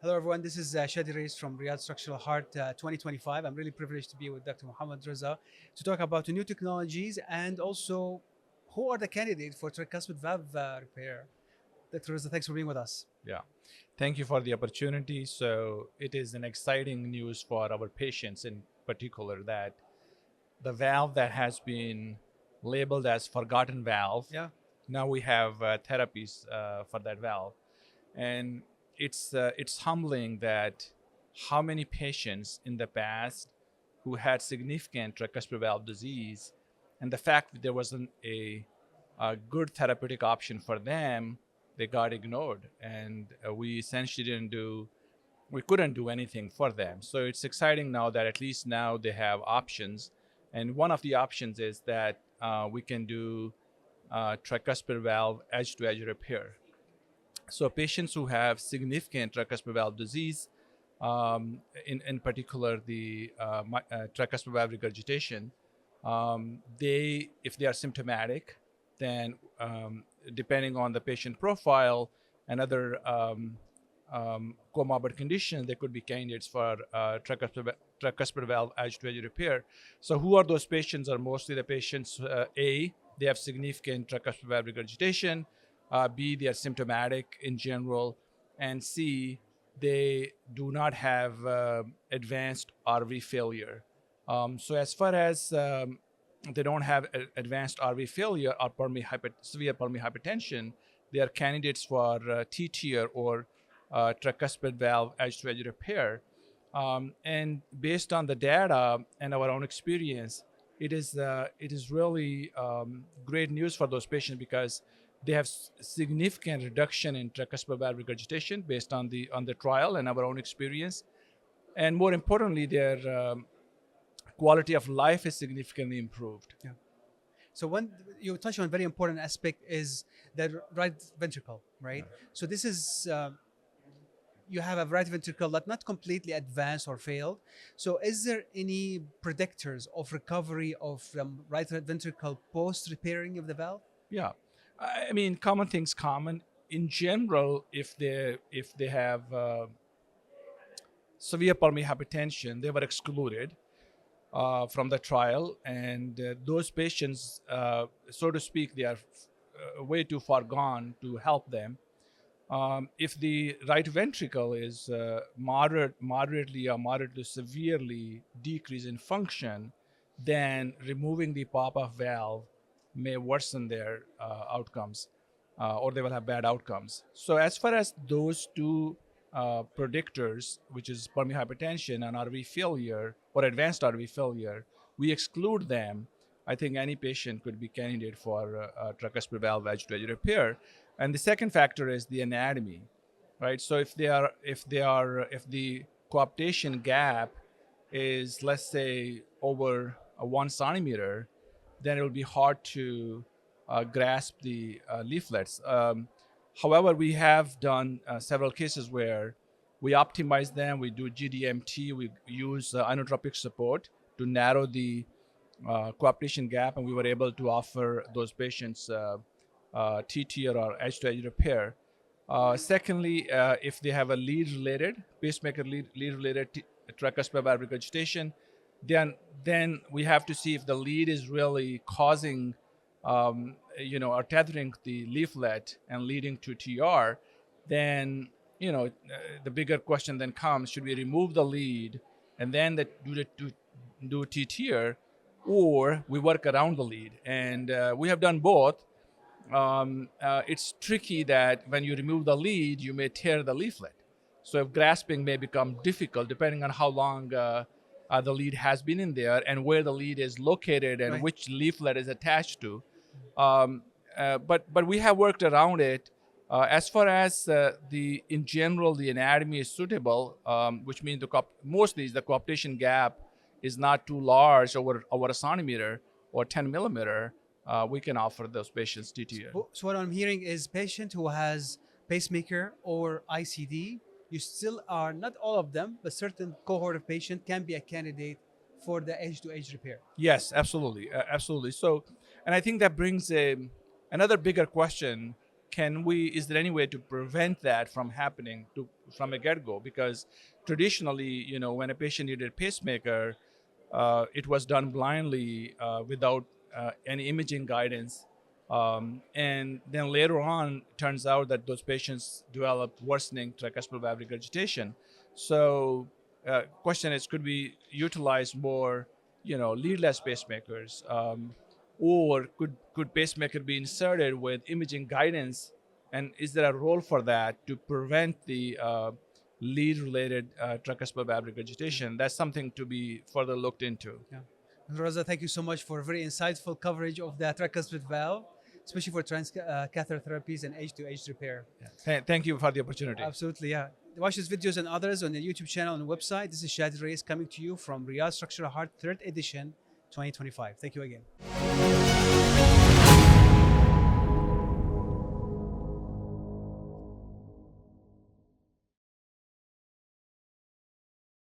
Hello, everyone. This is Chadi Alraies from Riyadh Structural Heart 2025. I'm really privileged to be with Dr. Muhammed Raza to talk about new technologies and also who are the candidates for tricuspid valve repair. Dr. Raza, thanks for being with us. Yeah, thank you for the opportunity. So it is an exciting news for our patients in particular that the valve that has been labeled as forgotten valve, Yeah. now we have therapies for that valve. And it's humbling that how many patients in the past who had significant tricuspid valve disease and the fact that there wasn't a good therapeutic option for them, they got ignored, and we essentially we couldn't do anything for them. So it's exciting now that at least now they have options, and one of the options is that we can do tricuspid valve edge-to-edge repair. So patients who have significant tricuspid valve disease, in particular the tricuspid valve regurgitation, if they are symptomatic, then depending on the patient profile and other comorbid conditions, they could be candidates for tricuspid valve edge-to-edge repair. So who are those patients? Are mostly the patients, A, they have significant tricuspid valve regurgitation, B, they are symptomatic in general, and C, they do not have advanced RV failure. So as far as they don't have advanced RV failure or severe pulmonary hypertension, they are candidates for T-tier or tricuspid valve edge-to-edge repair. And based on the data and our own experience, it is really great news for those patients because they have significant reduction in tricuspid valve regurgitation based on the trial and our own experience, and more importantly, their quality of life is significantly improved. Yeah. So one you touch on a very important aspect is the right ventricle, right? So this is you have a right ventricle that not completely advanced or failed. So is there any predictors of recovery of right ventricle post repairing of the valve? Yeah, I mean, common things common. In general, if they have severe pulmonary hypertension, they were excluded from the trial, and those patients, so to speak, they are way too far gone to help them. If the right ventricle is moderately or moderately severely decreased in function, then removing the pop-off valve may worsen their outcomes, or they will have bad outcomes. So as far as those two predictors, which is pulmonary hypertension and RV failure or advanced RV failure, we exclude them. I think any patient could be candidate for tricuspid valve edge-to-edge repair. And the second factor is the anatomy, right? So if the coaptation gap is, let's say, over 1 centimeter, then it will be hard to grasp the leaflets. However, we have done several cases where we optimize them. We do GDMT. We use inotropic support to narrow the coaptation gap, and we were able to offer those patients T-tier or edge-to-edge repair. Secondly, if they have a lead-related pacemaker lead-related tricuspid valve regurgitation, then we have to see if the lead is really causing, or tethering the leaflet and leading to TR. Then the bigger question then comes: should we remove the lead and then do T-tier, or we work around the lead? And we have done both. It's tricky that when you remove the lead, you may tear the leaflet. So if grasping may become difficult depending on how long the lead has been in there and where the lead is located and Right. which leaflet is attached to. But we have worked around it. As far as in general, the anatomy is suitable, which means mostly the coaptation gap is not too large, over a centimeter or 10 millimeter. We can offer those patients TTR. So what I'm hearing is patient who has pacemaker or ICD, you still are, not all of them, but certain cohort of patient can be a candidate for the edge-to-edge repair. Yes, absolutely, absolutely. So, and I think that brings another bigger question: is there any way to prevent that from happening from a get-go? Because traditionally, when a patient needed a pacemaker, it was done blindly without any imaging guidance. And then later on, turns out that those patients develop worsening tricuspid valve regurgitation. So question is, could we utilize more, leadless pacemakers? Or could pacemaker be inserted with imaging guidance? And is there a role for that to prevent the lead-related tricuspid valve regurgitation? That's something to be further looked into. Yeah. Raza, thank you so much for very insightful coverage of the tricuspid valve, especially for catheter therapies and edge-to-edge repair. Yeah. Thank you for the opportunity. Absolutely, yeah. Watch these videos and others on the YouTube channel and website. This is Chadi Alraies coming to you from Riyadh Structural Heart 3rd edition 2025. Thank you again.